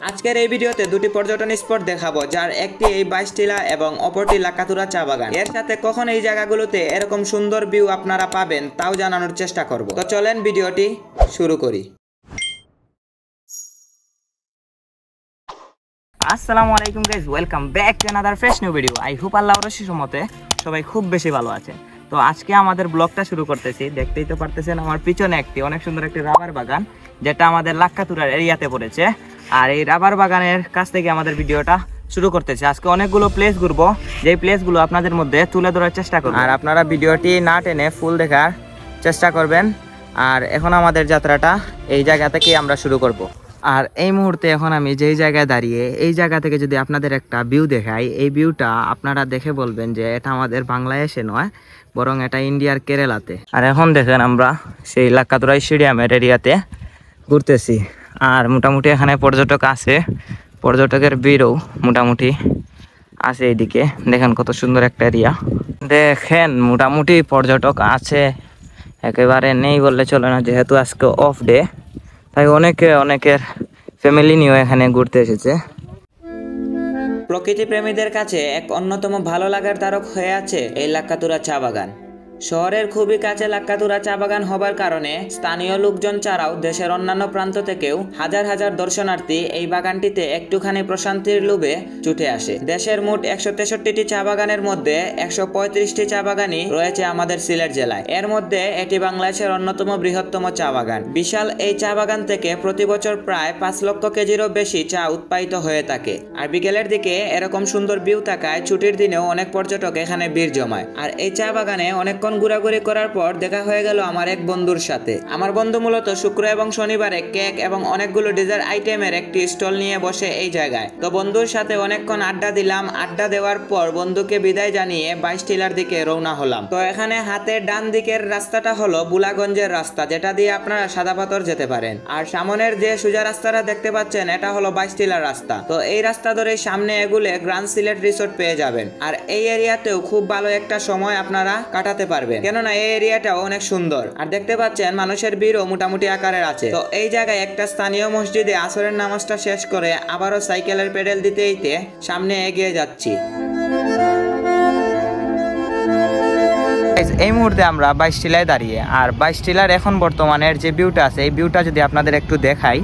আজকের এই ভিডিওতে দুটি পর্যটন স্পট দেখাবো, যার একটি এই বাইশটিলা এবং অপরটি লাকাতুরা চা বাগান। এর সাথে কখন এই জায়গাগুলোতে এরকম সুন্দর ভিউ আপনারা পাবেন তাও জানানোর চেষ্টা করব। তো চলেন ভিডিওটি শুরু করি। আসসালামু আলাইকুম guys, welcome back to another fresh new video. I hope আল্লাহর রহমতে সবাই খুব বেশি ভালো আছে। তো আজকে আমাদের ব্লগটা শুরু করতেছি। দেখতেই তো পারতেছেন আমার পিছনে একটি অনেক সুন্দর একটি রাবার বাগান, যেটা আমাদের লাকাতুরার এরিয়াতে পড়েছে। আর এই রাবার বাগানের কাছ থেকে আমাদের ভিডিওটা শুরু করতেছি। আজকে অনেকগুলো প্লেস ঘুরবো, যেই প্লেসগুলো আপনাদের মধ্যে তুলে ধরার চেষ্টা করবো, আর আপনারা ভিডিওটি না টেনে ফুল দেখার চেষ্টা করবেন। আর এখন আমাদের যাত্রাটা এই জায়গা থেকে আমরা শুরু করব। আর এই মুহূর্তে এখন আমি যেই জায়গায় দাঁড়িয়ে, এই জায়গা থেকে যদি আপনাদের একটা ভিউ দেখাই, এই ভিউটা আপনারা দেখে বলবেন যে এটা আমাদের বাংলাদেশে নয়, বরং এটা ইন্ডিয়ার কেরালাতে। আর এখন দেখেন আমরা সেই লাকাতুরা স্টেডিয়ামের এরিয়াতে ঘুরতেছি। আর মোটামুটি এখানে পর্যটক আছে, পর্যটকের ভিড়ও মোটামুটি আছে। এইদিকে দেখেন কত সুন্দর একটা এরিয়া। দেখেন মোটামুটি পর্যটক আছে, একেবারে নেই বললে চলে না, যেহেতু আজকে অফ ডে, তাই অনেকের ফ্যামিলি নিয়েও এখানে ঘুরতে এসেছে। প্রকৃতি প্রেমীদের কাছে এক অন্যতম ভালো লাগার তারক হয়ে আছে এই লাকাতুরা চা বাগান। শহরের খুবই কাছে লাকাতুরা চা বাগান হবার কারণে স্থানীয় লোকজন ছাড়াও দেশের অন্যান্য প্রান্ত থেকেও হাজার হাজার দর্শনার্থী এই বাগানটিতে একটুখানি প্রশান্তির লোভে ছুটে আসে। দেশের মোট 163টি চা বাগানের মধ্যে 135টি চা বাগানই রয়েছে আমাদের সিলেট জেলায়। এর মধ্যে এটি বাংলাদেশের অন্যতম বৃহত্তম চা বাগান। বিশাল এই চা বাগান থেকে প্রতি বছর প্রায় 5 লক্ষ কেজিরও বেশি চা উৎপাদিত হয়ে থাকে। আর বিকেলের দিকে এরকম সুন্দর ভিউ থাকায় ছুটির দিনেও অনেক পর্যটক এখানে ভিড় জমায়। আর এই চা বাগানে অনেক ঘোরাঘুরি করার পর দেখা হয়ে গেল আমার এক বন্ধুর সাথে। আমার বন্ধু মূলত শুক্র এবং শনিবারে কেক এবং অনেকগুলো ডেজার্ট আইটেমের একটি স্টল নিয়ে বসে এই জায়গায়। তো বন্ধুর সাথে অনেকক্ষণ আড্ডা দিলাম। আড্ডা দেওয়ার পর বন্ধুকে বিদায় জানিয়ে বাইশটিলার দিকে রওনা হলাম। তো এখানে হাতের ডান দিকের রাস্তাটা হলো বুলাগঞ্জের রাস্তা, যেটা দিয়ে আপনারা সাদাপাথর যেতে পারেন। আর সামনের যে সোজা রাস্তাটা দেখতে পাচ্ছেন, এটা হলো বাইশটিলার রাস্তা। তো এই রাস্তা ধরে সামনে এগুলে গ্র্যান্ড সিলেট রিসোর্ট পেয়ে যাবেন। আর এই এরিয়াতেও খুব ভালো একটা সময় আপনারা কাটাতে পারবেন, কেননা এই এরিয়াটাও অনেক সুন্দর। আর দেখতে পাচ্ছেন মানুষের ভিড়ও মোটামুটি আকারের আছে। তো এই জায়গায় একটা স্থানীয় মসজিদে আসরের নামাজটা শেষ করে আবারও সাইকেলের পেডেল দিতে দিতে সামনে এগিয়ে যাচ্ছি। এই মুহূর্তে আমরা বাইশটিলায় দাঁড়িয়ে, আর বাইশটিলার এখন বর্তমানের যে ভিউটা আছে, এই ভিউটা যদি আপনাদের একটু দেখাই,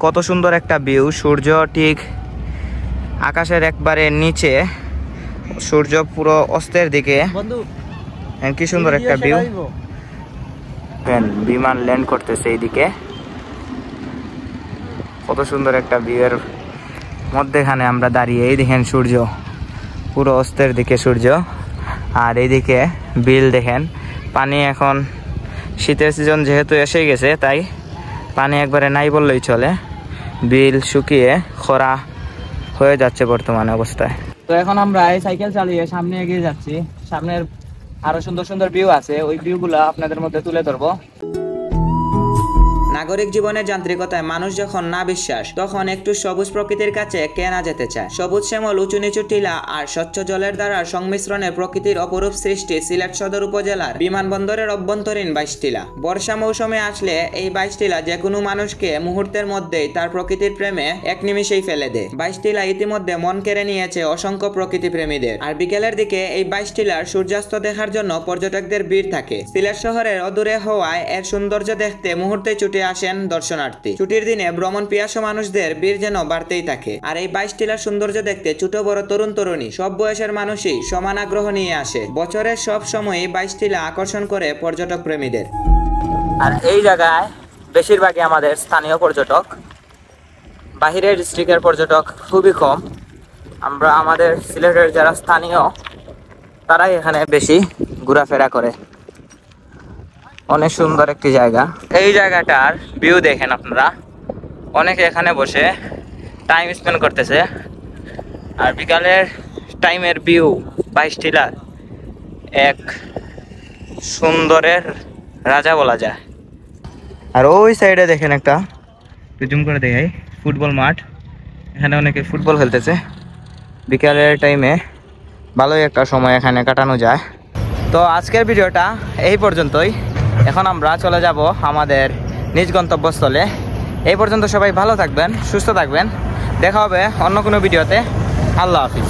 কত সুন্দর একটা ভিউ। সূর্য ঠিক আকাশের একবারে নিচে, সূর্য পুরো অস্তের দিকে, কি সুন্দর একটা ভিউ। বিমান ল্যান্ড করতেছে এইদিকে, কত সুন্দর একটা ভিউ। এর মধ্যেখানে আমরা দাঁড়িয়ে, এই দেখেন সূর্য পুরো অস্তের দিকে সূর্য, আর এইদিকে বিল দেখেন। পানি এখন শীতের সিজন যেহেতু এসে গেছে, তাই পানি একবারে নাই বললেই চলে। বিল শুকিয়ে খরা হয়ে যাচ্ছে বর্তমানে অবস্থায়। তো এখন আমরা এই সাইকেল চালিয়ে সামনে এগিয়ে যাচ্ছি। সামনের আরো সুন্দর সুন্দর ভিউ আছে, ওই ভিউগুলো আপনাদের মধ্যে তুলে ধরবো। নাগরিক জীবনের যান্ত্রিকতায় মানুষ যখন না বিশ্বাস, তখন একটু সবুজ প্রকৃতির কাছে কে না যেতে চায়। সবুজ শ্যামল উঁচু নিচু টিলা আর স্বচ্ছ জলের দ্বারা সংমিশ্রণে প্রকৃতির অপরূপ সৃষ্টি সিলেট সদর উপজেলার বিমানবন্দরের অভ্যন্তরীণ বাইশটিলা। বর্ষা মৌসুমে আসলে এই বাইশটিলা যে কোনো মানুষকে মুহূর্তের মধ্যেই তার প্রকৃতির প্রেমে এক নিমিষেই ফেলে দেয়। বাইশটিলা ইতিমধ্যে মন কেড়ে নিয়েছে অসংখ্য প্রকৃতি প্রেমীদের। আর বিকেলের দিকে এই বাইশটিলার সূর্যাস্ত দেখার জন্য পর্যটকদের ভিড় থাকে। সিলেট শহরের অদূরে হওয়ায় এর সৌন্দর্য দেখতে মুহূর্তে ছুটে আসেন দর্শনার্থী। ছুটির দিনে ভ্রমণ পিয়াসু মানুষদের ভিড় যেন বাড়তেই থাকে। আর এই বাইশটিলার সৌন্দর্য দেখতে ছোট বড় তরুণ তরুণী সব বয়সের মানুষই সমান আগ্রহ নিয়ে আসে। বছরের সব সময়ই বাইশটিলা আকর্ষণ করে পর্যটক প্রেমীদের। আর এই জায়গায় বেশিরভাগই আমাদের স্থানীয় পর্যটক, বাহিরের ডিস্ট্রিক্টের পর্যটক খুবই কম। আমরা আমাদের সিলেটের যারা স্থানীয়, তারাই এখানে বেশি ঘোরাফেরা করে। অনেক সুন্দর একটি জায়গা। এই জায়গাটার ভিউ দেখেন আপনারা, অনেকে এখানে বসে টাইম স্পেন্ড করতেছে। আর বিকালের টাইমের ভিউ বাইশটিলার এক সুন্দরের রাজা বলা যায়। আর ওই সাইডে দেখেন একটা, জুম করে দেখাই, ফুটবল মাঠ। এখানে অনেকে ফুটবল খেলতেছে। বিকালের টাইমে ভালোই একটা সময় এখানে কাটানো যায়। তো আজকের ভিডিওটা এই পর্যন্তই। এখন আমরা চলে যাব আমাদের নিজ গন্তব্যস্থলে। এই পর্যন্ত সবাই ভালো থাকবেন, সুস্থ থাকবেন। দেখা হবে অন্য কোনো ভিডিওতে। আল্লাহ হাফিজ।